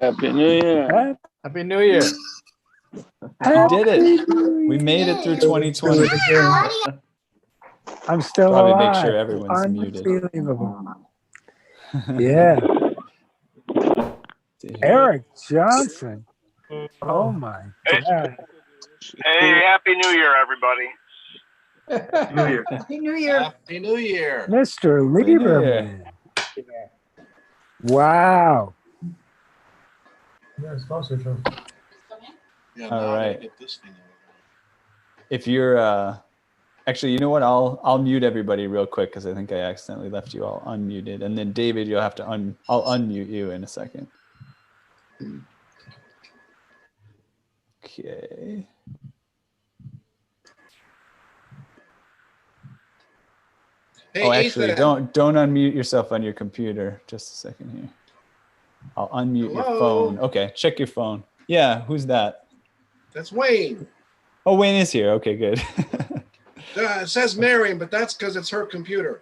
Happy New Year. Happy New Year. We did it. We made it through 2020. I'm still Probably alive. make sure everyone's muted. Unbelievable. Yeah. Eric Johnson. Oh my God. Hey, Happy New Year, everybody. New Year. Happy New Year. Happy New Year. Mr. Happy New Lieberman. Wow. All right. If you're actually, you know what? I'll mute everybody real quick because I think I accidentally left you all unmuted. And then David, you'll have to I'll unmute you in a second. Okay. Hey, Oh, actually, Ethan. don't unmute yourself on your computer. Just a second here. I'll unmute your phone. Okay, check your phone. Yeah, who's that? That's Wayne. Oh, Wayne is here. Okay, good. It says Marion, but that's because it's her computer.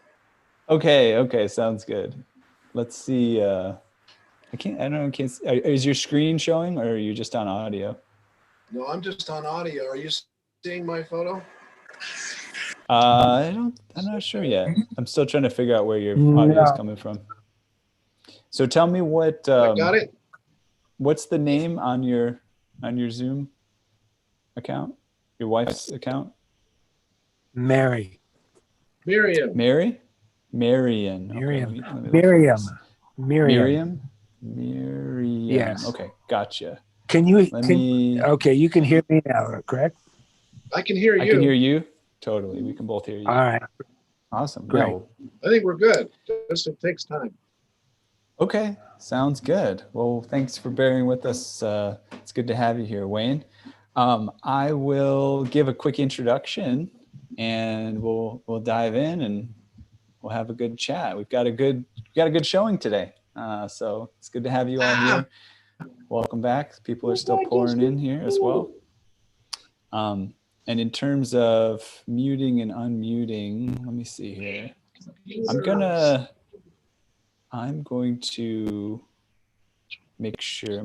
Okay, sounds good. Let's see. I don't know. Is your screen showing, or are you just on audio? No, I'm just on audio. Are you seeing my photo? I'm not sure yet. I'm still trying to figure out where your audio is coming from. So tell me what. I got it. What's the name on your Zoom account? Your wife's account? Mary. Miriam. Mary? Marion. Miriam. Okay, let me Miriam. Miriam. Yes. Okay, gotcha. Okay, you can hear me now, correct? I can hear you. I can hear you. Totally. We can both hear you. All right. Awesome. Great. No. I think we're good. Just it takes time. Okay, sounds good. Well, thanks for bearing with us. It's good to have you here, Wayne. I will give a quick introduction, and we'll dive in, and we'll have a good chat. We've got a good showing today, so it's good to have you all here. Welcome back. People are still pouring in here as well. And in terms of muting and unmuting, let me see here. I'm going to make sure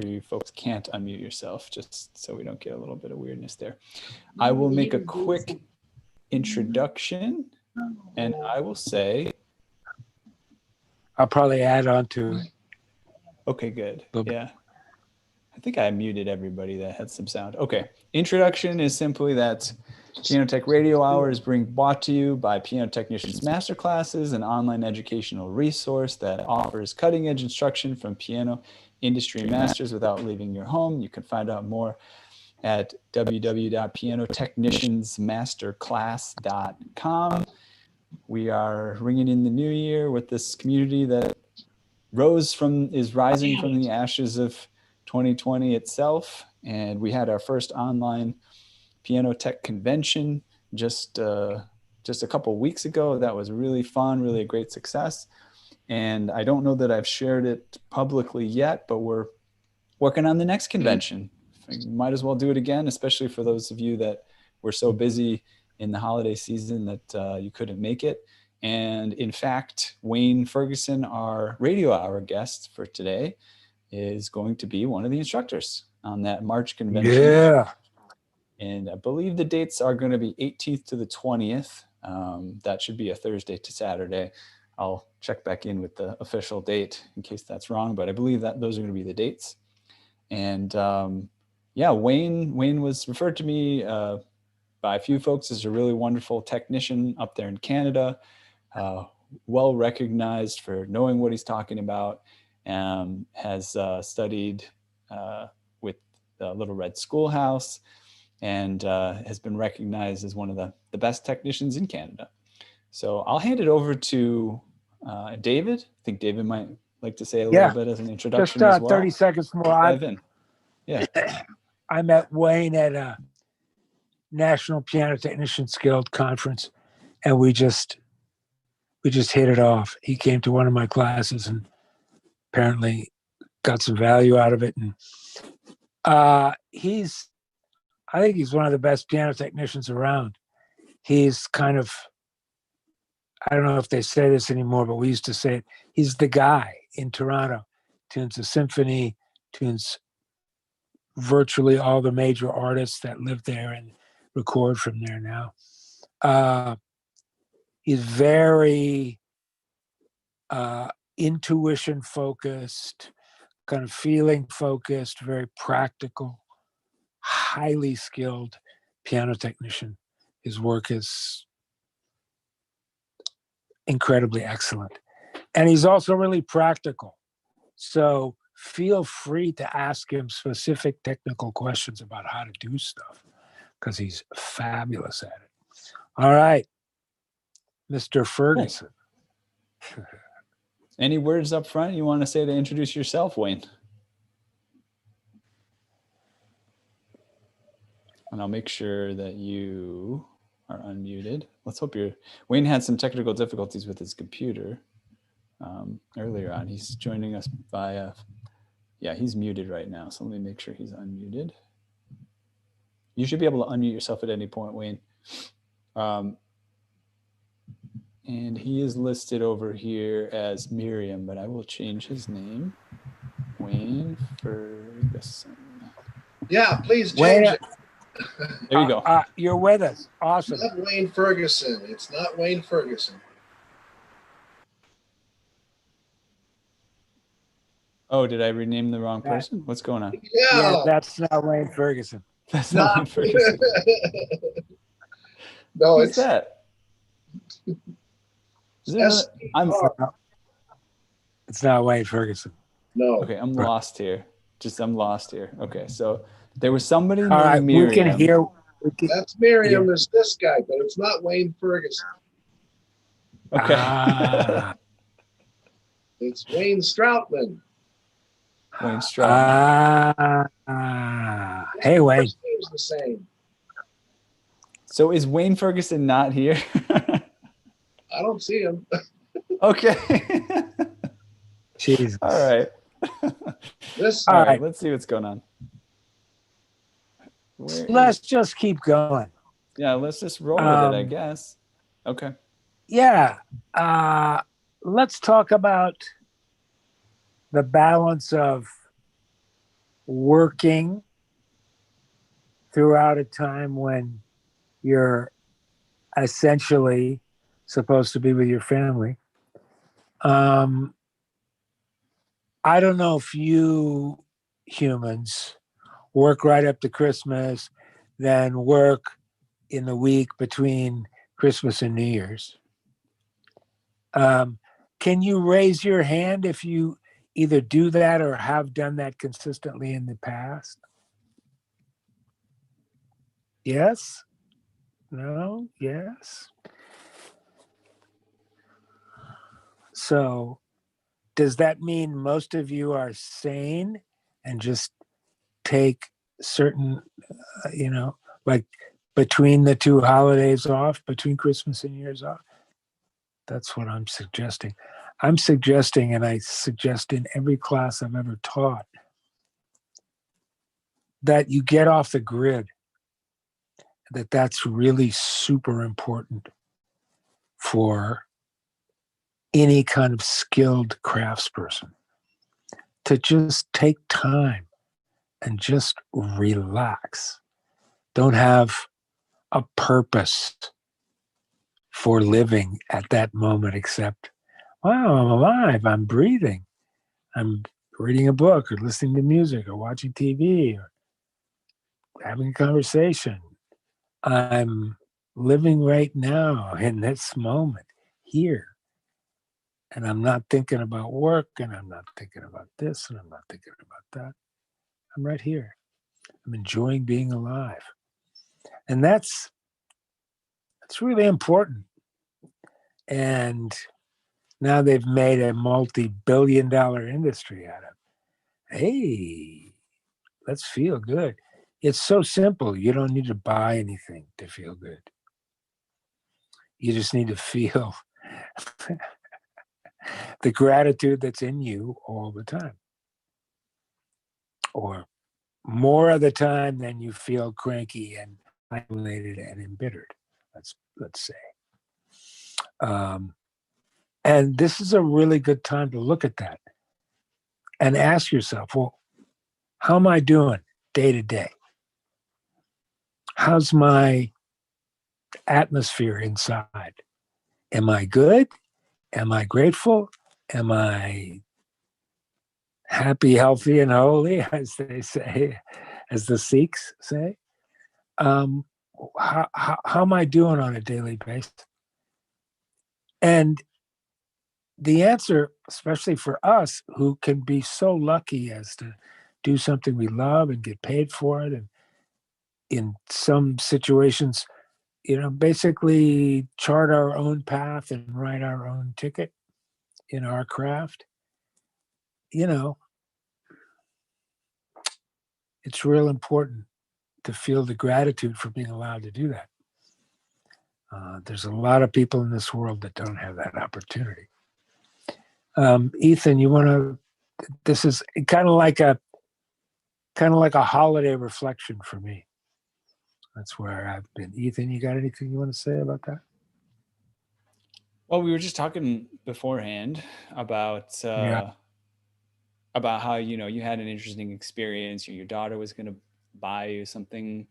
you folks can't unmute yourself, just so we don't get a little bit of weirdness there. I will make a quick introduction, and I will say. I'll probably add on to it. Okay, good. Yeah. I think I muted everybody that had some sound. Okay. Introduction is simply that Piano Tech Radio Hour is brought to you by Piano Technicians Masterclasses, an online educational resource that offers cutting-edge instruction from piano industry masters without leaving your home. You can find out more at www.pianotechniciansmasterclass.com. We are ringing in the new year with this community that is rising from the ashes of 2020 itself, and we had our first online Piano Tech convention just a couple weeks ago. That was really fun, really a great success. And I don't know that I've shared it publicly yet, but we're working on the next convention. Might as well do it again, especially for those of you that were so busy in the holiday season that you couldn't make it. And in fact, Wayne Ferguson, our radio hour guest for today, is going to be one of the instructors on that March convention. Yeah. And I believe the dates are going to be 18th to the 20th. That should be a Thursday to Saturday. I'll check back in with the official date in case that's wrong, but I believe that those are going to be the dates. And yeah, Wayne was referred to me by a few folks as a really wonderful technician up there in Canada, well recognized for knowing what he's talking about, has studied with the Little Red Schoolhouse, and has been recognized as one of the best technicians in Canada. So I'll hand it over to David. I think David might like to say a little bit as an introduction just, as well. 30 seconds more. Dive in. Yeah. I met Wayne at a National Piano Technicians Guild conference, and we just hit it off. He came to one of my classes and apparently got some value out of it. And I think he's one of the best piano technicians around. He's kind of, I don't know if they say this anymore, but we used to say it. He's the guy in Toronto. Tunes a symphony, tunes virtually all the major artists that live there and record from there now. He's very intuition focused, kind of feeling focused, very practical, highly skilled piano technician. His work is incredibly excellent. And he's also really practical. So feel free to ask him specific technical questions about how to do stuff, because he's fabulous at it. All right, Mr. Ferguson. Cool. Any words up front you want to say to introduce yourself, Wayne? And I'll make sure that you are unmuted. Let's hope Wayne had some technical difficulties with his computer earlier on. He's joining us via, yeah, he's muted right now. So let me make sure he's unmuted. You should be able to unmute yourself at any point, Wayne. And he is listed over here as Miriam, but I will change his name. Wayne Ferguson. Yeah, please change it. There you go. You're with us. Awesome. It's not Wayne Ferguson. It's not Wayne Ferguson. Oh, did I rename the wrong person? What's going on? Yeah. That's not Wayne Ferguson. That's not Wayne Ferguson. No, Who's that? It's not Wayne Ferguson. no. Okay, I'm lost here. I'm lost here. Okay, so there was somebody named All right, Miriam. we can hear. That's Miriam. Is this guy, but it's not Wayne Ferguson. Okay. It's Wayne Stroutman. Wayne Stroutman. Hey, Wayne. His name's the same. So is Wayne Ferguson not here? I don't see him. Okay. Jesus. All right. All right. Let's see what's going on. Let's just keep going. Yeah, let's just roll with it, I guess. Okay. Yeah. Let's talk about the balance of working throughout a time when you're essentially supposed to be with your family. I don't know if you humans work right up to Christmas, then work in the week between Christmas and New Year's. Can you raise your hand if you either do that or have done that consistently in the past? Yes? No? Yes? So does that mean most of you are sane and just take certain, like between the two holidays off, between Christmas and New Year's off? That's what I'm suggesting. I'm suggesting, and I suggest in every class I've ever taught, that you get off the grid, that's really super important for any kind of skilled craftsperson, to just take time and just relax. Don't have a purpose for living at that moment except, wow, I'm alive, I'm breathing, I'm reading a book or listening to music or watching TV or having a conversation. I'm living right now in this moment here. And I'm not thinking about work, and I'm not thinking about this, and I'm not thinking about that. I'm right here. I'm enjoying being alive. And that's really important. And now they've made a multi-billion-dollar industry out of, hey, let's feel good. It's so simple. You don't need to buy anything to feel good. You just need to feel the gratitude that's in you all the time. Or more of the time than you feel cranky and isolated and embittered, let's say. And this is a really good time to look at that and ask yourself, well, How am I doing day to day? How's my atmosphere inside? Am I good? Am I grateful? Am I happy, healthy, and holy, as they say, as the Sikhs say? How am I doing on a daily basis? And the answer, especially for us who can be so lucky as to do something we love and get paid for it, and in some situations, basically chart our own path and write our own ticket in our craft, it's real important to feel the gratitude for being allowed to do that. There's a lot of people in this world that don't have that opportunity. Ethan, this is kind of like a holiday reflection for me. That's where I've been. Ethan, you got anything you want to say about that? Well, we were just talking beforehand about how you had an interesting experience. Your daughter was going to buy you something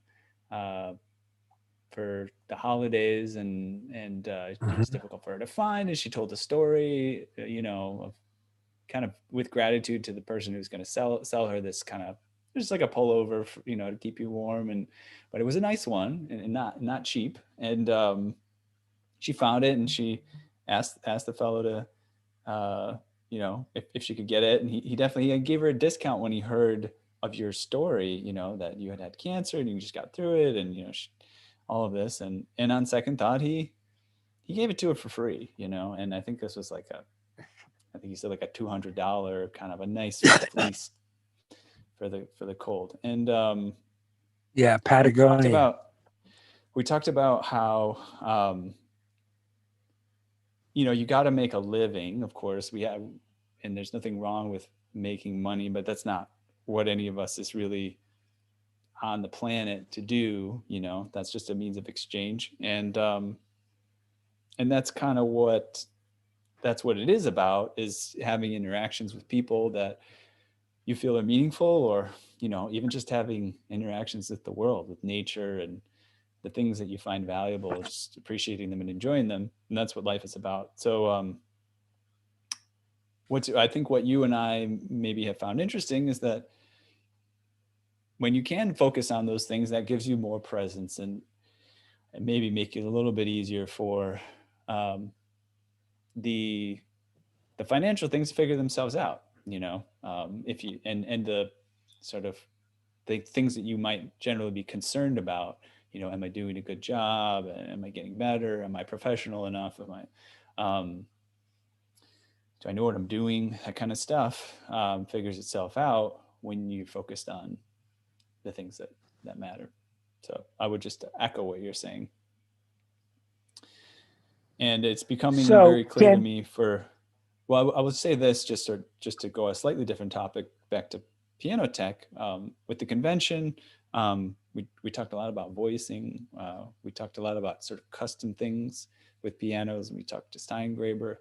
for the holidays, and it was difficult for her to find. And she told a story, of kind of with gratitude to the person who's going to sell her this kind of just like a pullover, to keep you warm, but it was a nice one and not cheap. And she found it, and she asked the fellow to if she could get it, and he definitely gave her a discount when he heard of your story, that you had cancer and you just got through it, and all of this, and on second thought, he gave it to her for free, and I think this was I think he said like a $200 kind of a nice fleece for the cold. And yeah, Patagonia. We talked about how you got to make a living, of course. And there's nothing wrong with making money, but that's not what any of us is really on the planet to do. That's just a means of exchange, and that's kind of what it is about, is having interactions with people that you feel are meaningful, or even just having interactions with the world, with nature, and the things that you find valuable, just appreciating them and enjoying them. And that's what life is about. So I think what you and I maybe have found interesting is that when you can focus on those things, that gives you more presence, and maybe make it a little bit easier for the financial things to figure themselves out, if you, and the sort of the things that you might generally be concerned about, am I doing a good job? Am I getting better? Am I professional enough? Do I know what I'm doing? That kind of stuff figures itself out when you focused on the things that matter. So I would just echo what you're saying. And it's becoming very clear to me well, I would say this just to go a slightly different topic, back to piano tech. With the convention, we talked a lot about voicing. We talked a lot about sort of custom things with pianos, and we talked to Steingraber.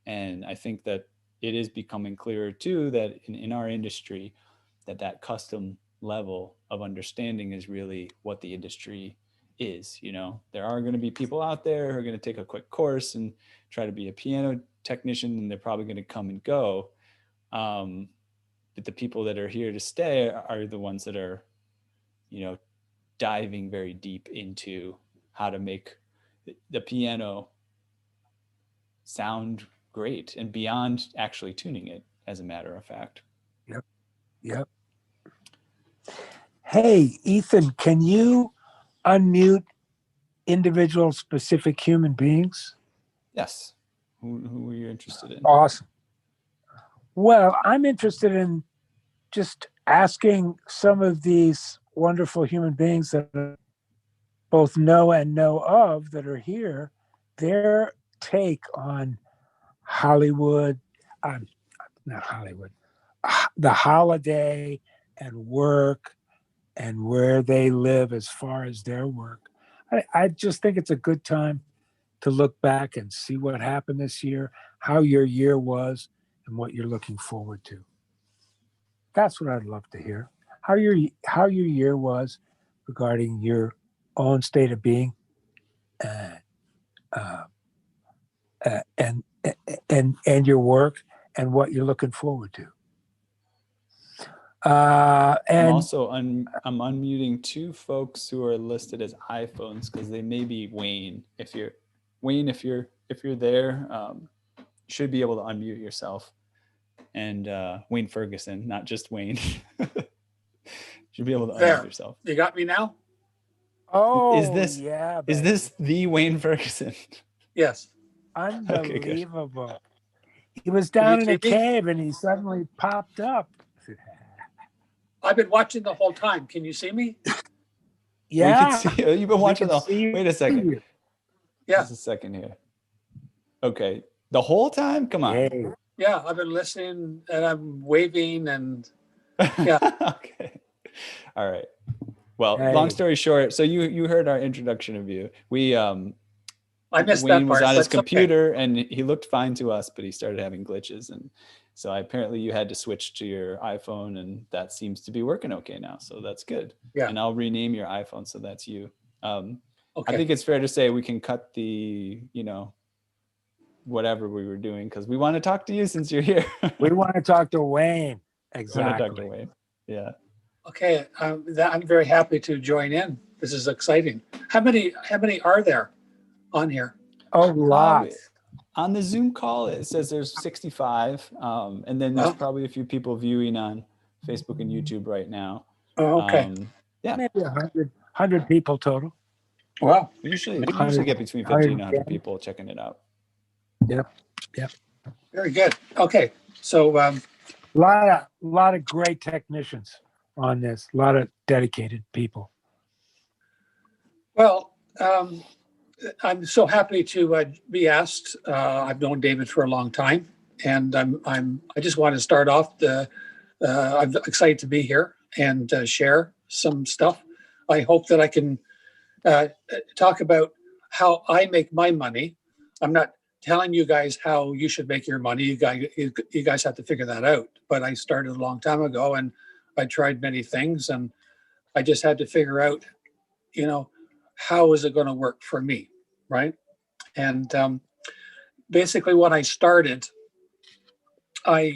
And I think that it is becoming clearer too that in our industry, that custom level of understanding is really what the industry is. There are going to be people out there who are going to take a quick course and try to be a piano technician, and they're probably going to come and go. But the people that are here to stay are the ones that are, diving very deep into how to make the piano sound great, and beyond actually tuning it, as a matter of fact. Yep. Hey, Ethan, can you unmute individual specific human beings? Yes. Who are you interested in? Awesome. Well, I'm interested in just asking some of these wonderful human beings that I both know and know of that are here, their take on Hollywood, not Hollywood, the holiday and work, and where they live as far as their work. I just think it's a good time to look back and see what happened this year, how your year was, and what you're looking forward to. That's what I'd love to hear. how your year was regarding your own state of being, uh, uh, and your work and what you're looking forward to. I'm And also I'm unmuting two folks who are listed as iPhones because they may be Wayne. If you're there, you should be able to unmute yourself. And Wayne Ferguson, not just Wayne. Should be able to There. unmute yourself. You got me now? oh, this- yeah, Is baby. this the Wayne Ferguson? Yes. Okay, good. Unbelievable? He was Can you down in see a me? cave and he suddenly popped up. I've been watching the whole time. Can you see me? Yeah, We can see you. You've been we watching can the. see Wait a second. you. Yeah. Just a second here. Okay, the whole time. Come on. Hey, Yeah. I've been listening and I'm waving and yeah. Okay. All right. Well, Hey. long story short, so you heard our introduction of you. We I missed Wayne that was part. on his That's okay. computer and he looked fine to us, but he started having glitches, and so apparently you had to switch to your iPhone, and that seems to be working okay now. So that's good. Yeah. And I'll rename your iPhone so that's you. I Okay. think it's fair to say we can cut the whatever we were doing because we want to talk to you since you're here. we want to talk to Wayne. We want to talk to Exactly. Wayne. Yeah. Okay. I'm very happy to join in. This is exciting. How many are there on here? Oh, lots. On the Zoom call, it says there's 65, and then there's Wow. probably a few people viewing on Facebook and YouTube right now. Oh, okay. Yeah, Maybe 100 people total. Wow. we usually 100 get between 50 and 100 110. people checking it out. Very good. Okay. So Lot of great technicians on this. A lot of dedicated people. well, I'm so happy to be asked. I've known David for a long time, and I just want to start off. I'm excited to be here and share some stuff. I hope that I can talk about how I make my money. I'm not telling you guys how you should make your money. You guys have to figure that out. But I started a long time ago, and I tried many things, and I just had to figure out, how is it going to work for me, right? And basically, when I started, I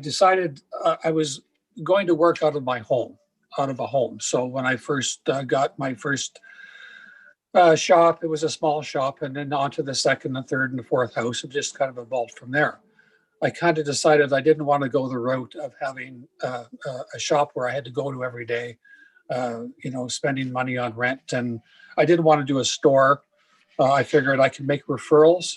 decided I was going to work out of a home. So when I first got my first shop, it was a small shop, and then on to the second and third and the fourth house. It just kind of evolved from there. I kind of decided I didn't want to go the route of having a shop where I had to go to every day, spending money on rent. And I didn't want to do a store. I figured I could make referrals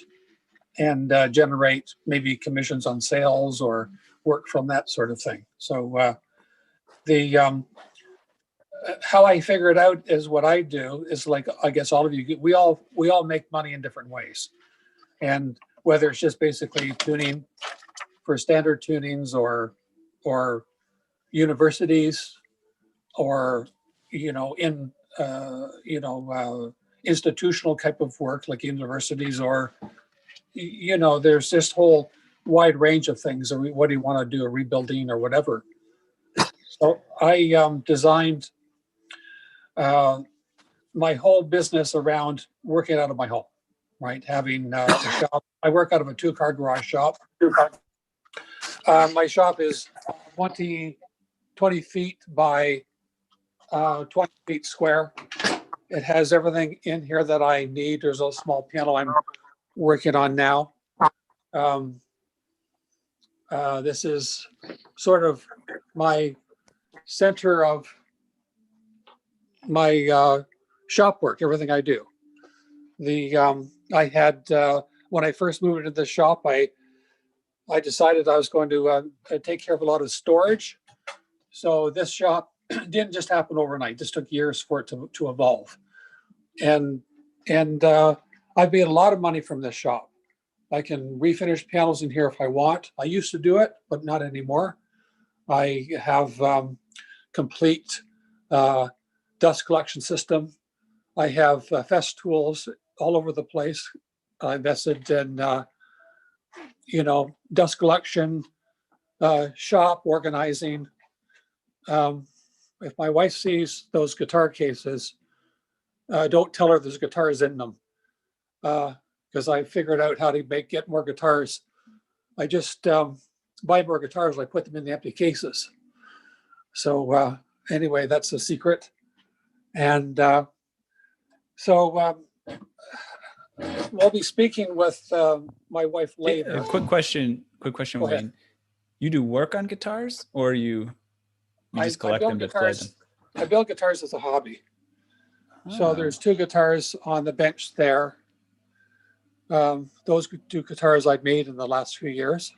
and generate maybe commissions on sales or work from that sort of thing. So how I figure it out is what I do is like, I guess all of you, we all make money in different ways. And whether it's just basically tuning for standard tunings or universities or, institutional type of work like universities or, there's this whole wide range of things. Or what do you want to do, a rebuilding or whatever. So I designed my whole business around working out of my home, right? Having a shop. I work out of a 2-car garage shop. My shop is 20 feet by 20 feet square. It has everything in here that I need. There's a small piano I'm working on now. This is sort of my center of my shop work, everything I do. I had when I first moved into the shop, I decided I was going to take care of a lot of storage. So this shop didn't just happen overnight. This took years for it to evolve. And I've made a lot of money from this shop. I can refinish panels in here if I want. I used to do it, but not anymore. I have complete dust collection system. I have fest tools all over the place. I invested in, dust collection, shop organizing, if my wife sees those guitar cases, don't tell her there's guitars in them, because I figured out how to get more guitars. I just buy more guitars. I put them in the empty cases. So anyway, that's a secret. And so we'll be speaking with my wife later. Quick question, Go Wayne. ahead. You do work on guitars, or you just collect them to play them? I build guitars as a hobby. So Ah, there's 2 guitars on the bench there. Those 2 guitars I've made in the last few years.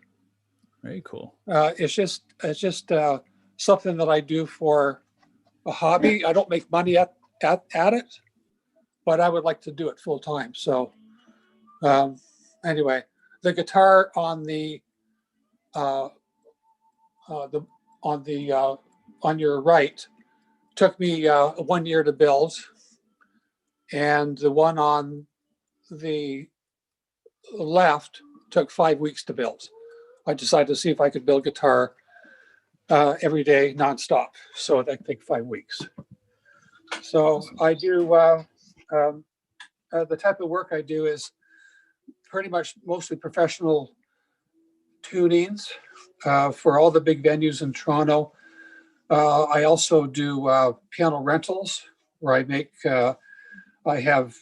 very cool. It's just something that I do for a hobby. I don't make money at it, but I would like to do it full time. So anyway, the guitar on your right took me 1 year to build, and the one on the left took 5 weeks to build. I decided to see if I could build guitar every day nonstop. So that took 5 weeks. So I do the type of work I do is pretty much mostly professional tunings for all the big venues in Toronto. I also do piano rentals where I have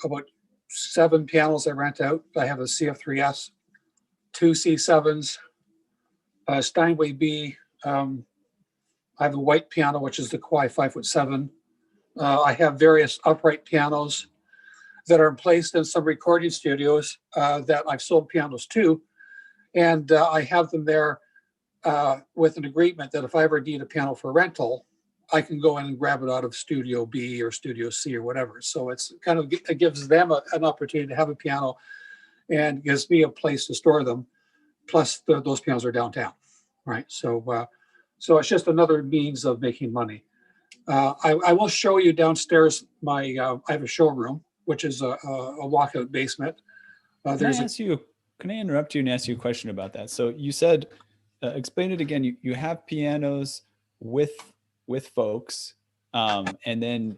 about 7 pianos I rent out. I have a CF3S, 2 C7s, a Steinway B. I have a white piano, which is the Kawai 5'7". I have various upright pianos that are placed in some recording studios that I've sold pianos to. And I have them there with an agreement that if I ever need a piano for rental, I can go in and grab it out of Studio B or Studio C or whatever. So it gives them an opportunity to have a piano and gives me a place to store them. Plus those pianos are downtown, right? So it's just another means of making money. I will show you downstairs I have a showroom, which is a walkout basement. Can I interrupt you and ask you a question about that? So you said, explain it again. You have pianos with folks, and then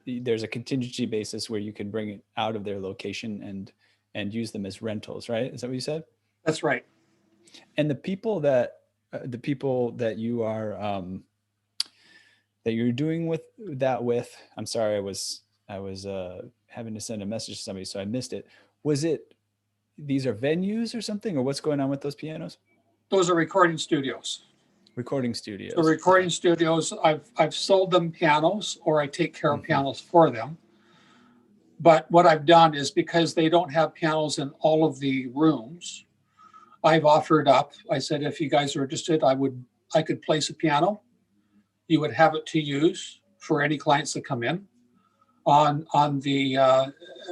there's a contingency basis where you can bring it out of their location and use them as rentals, right? Is that what you said? That's right. And the people that you are that you're doing with, I'm sorry, I was having to send a message to somebody, so I missed it. These are venues or something, or what's going on with those pianos? Those are recording studios. Recording studios. The recording studios, I've sold them pianos, or I take care of pianos for them. But what I've done is, because they don't have pianos in all of the rooms, I've offered up. I said, if you guys are interested, I could place a piano. You would have it to use for any clients that come in on the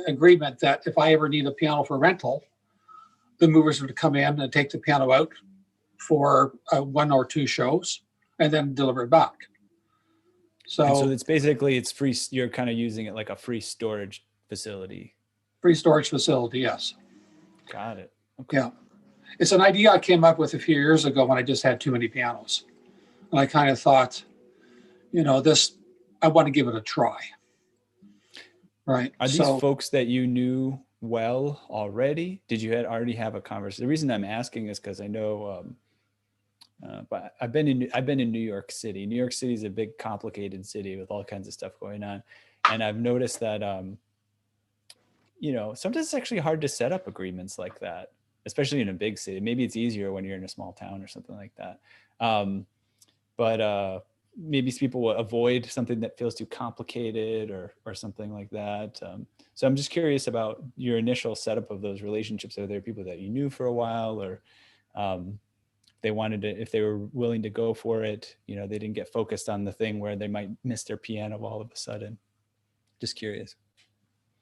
agreement that if I ever need a piano for rental, the movers would come in and take the piano out for 1 or 2 shows and then deliver it back. So it's basically, it's free. You're kind of using it like a free storage facility. Free storage facility, yes. Got it. Okay. Yeah. It's an idea I came up with a few years ago when I just had too many pianos. And I kind of thought, I want to give it a try. Right. Are these folks that you knew well already? Did you already have a conversation? The reason I'm asking is because I know, but I've been in New York City. New York City is a big, complicated city with all kinds of stuff going on, and I've noticed that sometimes it's actually hard to set up agreements like that, especially in a big city. Maybe it's easier when you're in a small town or something like that. But maybe people will avoid something that feels too complicated or something like that. So I'm just curious about your initial setup of those relationships. Are there people that you knew for a while, or if they were willing to go for it, they didn't get focused on the thing where they might miss their piano all of a sudden? Just curious.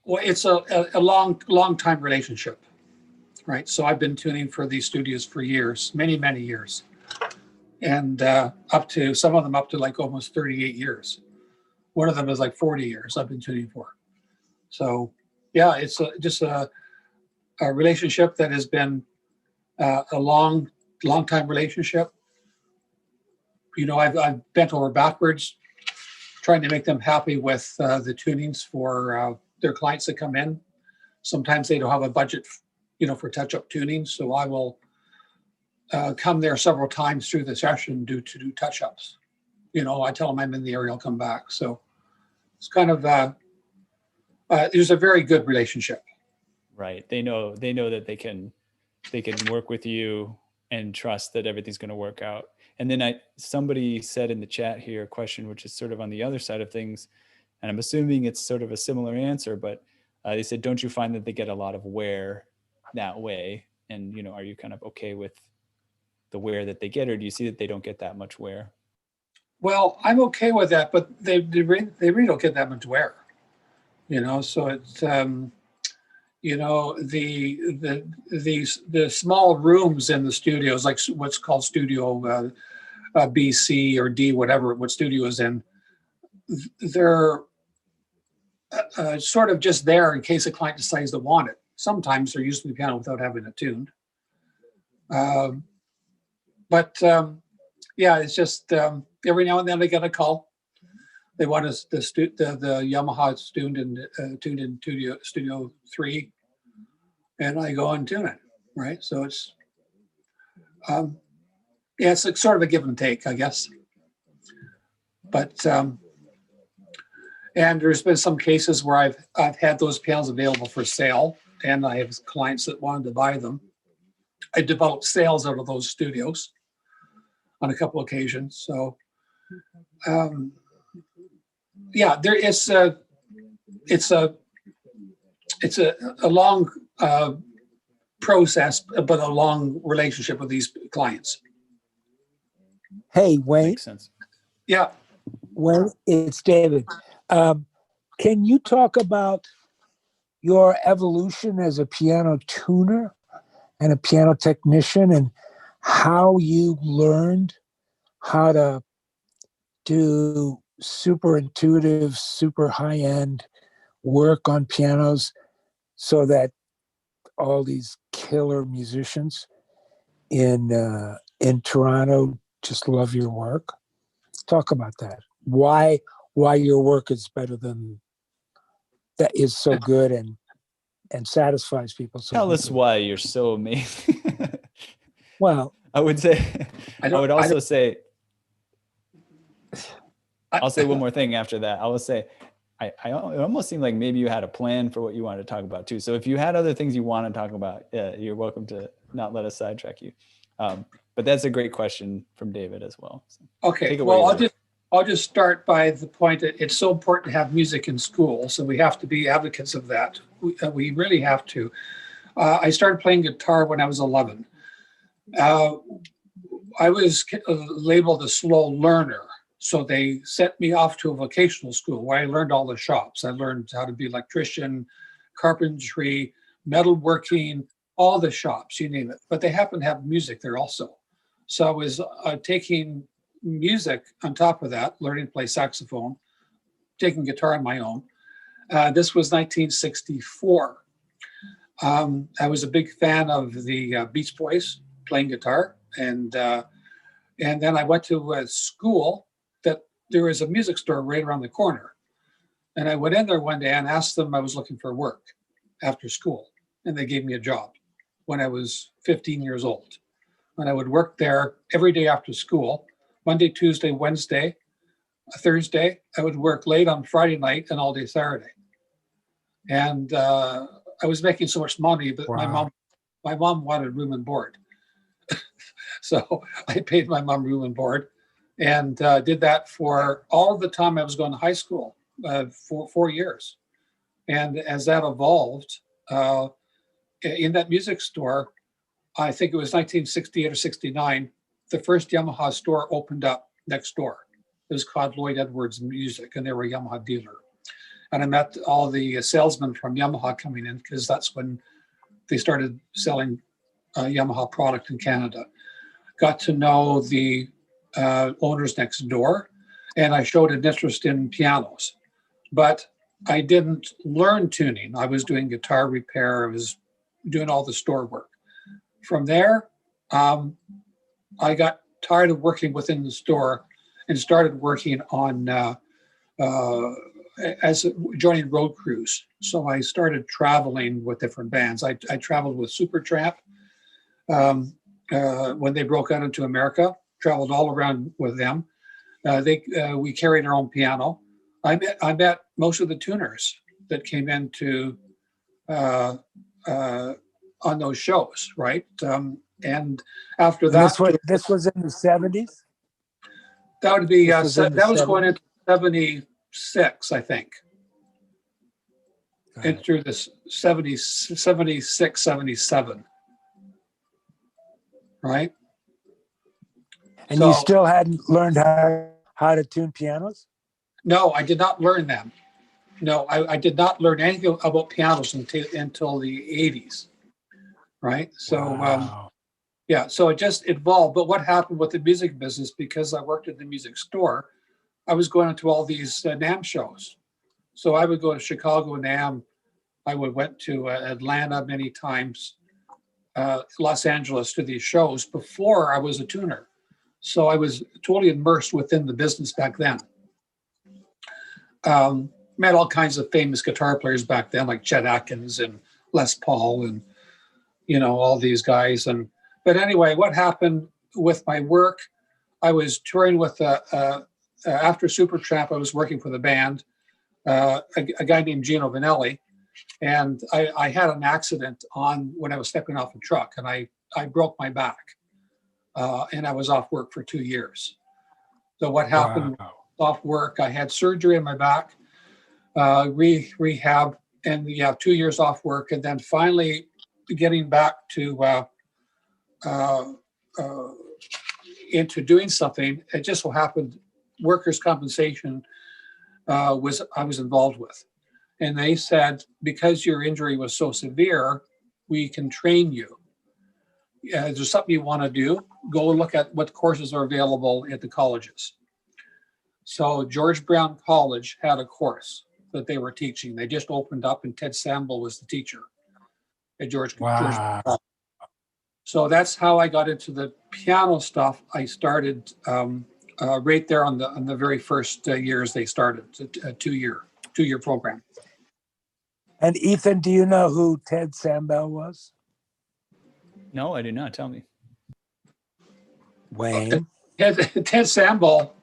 Well, it's a long time relationship, right? So I've been tuning for these studios for years, many, many years. And some of them up to like almost 38 years. One of them is like 40 years I've been tuning for. So yeah, it's just a relationship that has been a long time relationship. I've bent over backwards trying to make them happy with the tunings for their clients that come in. Sometimes they don't have a budget, for touch-up tuning. So I will come there several times through the session to do touch-ups. I tell them I'm in the area, I'll come back. So it's kind of, there's a very good relationship. Right. They know that they can work with you and trust that everything's going to work out. And then somebody said in the chat here a question, which is sort of on the other side of things, and I'm assuming it's sort of a similar answer, but they said, don't you find that they get a lot of wear that way? And, are you kind of okay with the wear that they get, or do you see that they don't get that much wear? Well, I'm okay with that, but they really don't get that much wear, so it's, the small rooms in the studios, like what's called studio B, C, or D, what studio is in, they're sort of just there in case a client decides to want it. Sometimes they're using the piano without having it tuned. Yeah, it's just every now and then I get a call. They want us the Yamaha tuned in Studio 3, and I go and tune it. Right, so it's it's like sort of a give and take, I guess. But and there's been some cases where I've had those pianos available for sale, and I have clients that wanted to buy them. I developed sales out of those studios on a couple occasions. So, it's a long process, but a long relationship with these clients. Hey, Wayne. Makes sense. Yeah. Wayne, it's David. Can you talk about your evolution as a piano tuner and a piano technician, and how you learned how to do super intuitive, super high-end work on pianos so that all these killer musicians in Toronto just love your work? Talk about that. Why your work is better than that, is so good and satisfies people so Tell us quickly. why you're so amazing. Well, I would say, I'll say one more thing after that. I will say, it almost seemed like maybe you had a plan for what you wanted to talk about too. So if you had other things you want to talk about, you're welcome to not let us sidetrack you. But that's a great question from David as well. So okay, well, I'll just start by the point that it's so important to have music in school. So we have to be advocates of that. We really have to. I started playing guitar when I was 11. I was labeled a slow learner. So they sent me off to a vocational school where I learned all the shops. I learned how to be electrician, carpentry, metalworking, all the shops, you name it. But they happen to have music there also. So I was taking music on top of that, learning to play saxophone, taking guitar on my own. This was 1964. I was a big fan of the Beach Boys, playing guitar. And then I went to a school that there was a music store right around the corner. And I went in there one day and asked them, I was looking for work after school. And they gave me a job when I was 15 years old. And I would work there every day after school, Monday, Tuesday, Wednesday, Thursday. I would work late on Friday night and all day Saturday. And I was making so much money, but wow. my mom wanted room and board. So I paid my mom room and board, and did that for all the time I was going to high school, for 4 years. And as that evolved, in that music store, I think it was 1968 or 69, the first Yamaha store opened up next door. It was called Lloyd Edwards Music, and they were a Yamaha dealer. And I met all the salesmen from Yamaha coming in, because that's when they started selling Yamaha product in Canada. Got to know the owners next door, and I showed an interest in pianos. But I didn't learn tuning. I was doing guitar repair. I was doing all the store work. From there, I got tired of working within the store and started working on joining road crews. So I started traveling with different bands. I traveled with Supertramp when they broke out into America. Traveled all around with them. We carried our own piano. I met most of the tuners that came into on those shows, right? And after that, this was in the 70s. that would be This was in the that was 70s? going into 76, I think. Got it. Into the 76, 77, right? And you still hadn't learned how to tune pianos? No, I did not learn them. No, I did not learn anything about pianos until the 80s, right? So, Wow. yeah, so it just evolved. But what happened with the music business, because I worked at the music store, I was going to all these NAMM shows. So I would go to Chicago NAMM. I went to Atlanta many times, Los Angeles to these shows before I was a tuner. So I was totally immersed within the business back then. Met all kinds of famous guitar players back then, like Chet Atkins and Les Paul and, all these guys. But anyway, what happened with my work, I was touring with, after Supertramp, I was working for the band, a guy named Gino Vanelli. And I had an accident when I was stepping off a truck, and I broke my back. And I was off work for 2 years. So what happened? Wow. Off work, I had surgery on my back, rehab, and 2 years off work, and then finally getting back to into doing something. It just so happened workers' compensation I was involved with, and they said, because your injury was so severe, we can train you. Is there something you want to do? Go look at what courses are available at the colleges. So George Brown College had a course that they were teaching. They just opened up, and Ted Samble was the teacher at George. Wow. George. So that's how I got into the piano stuff. I started right there on the very first years they started, a two-year program. And Ethan, do you know who Ted Sambell was? No, I do not. Tell me. Wayne. Ted Samble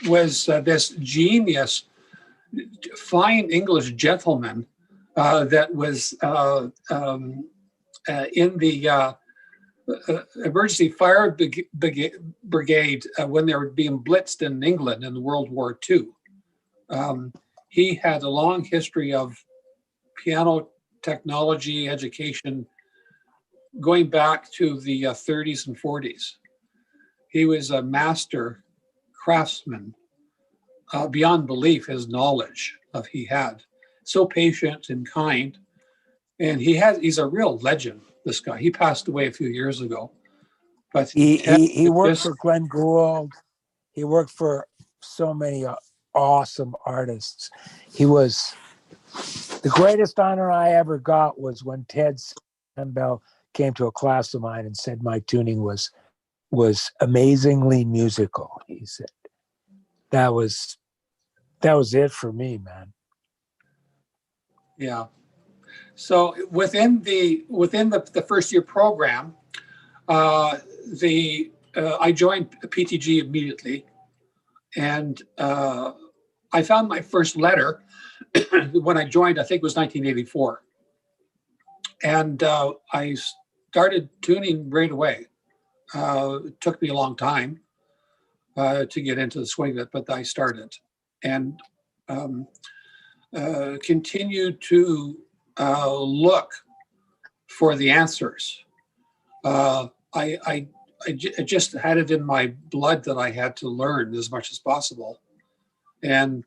was this genius, fine English gentleman that was in the emergency fire brigade when they were being blitzed in England in World War II. He had a long history of piano technology education going back to the 30s and 40s. He was a master craftsman, beyond belief, his knowledge he had. So patient and kind. And he's a real legend, this guy. He passed away a few years ago. But He worked for Glenn Gould. He worked for so many awesome artists. He was the greatest honor I ever got was when Ted Sambell came to a class of mine and said my tuning was amazingly musical. He said that was it for me, man. Yeah. So within the first year program, I joined PTG immediately, and I found my first letter when I joined. I think it was 1984, and I started tuning right away. It took me a long time to get into the swing of it, but I started and continued to look for the answers. I just had it in my blood that I had to learn as much as possible. And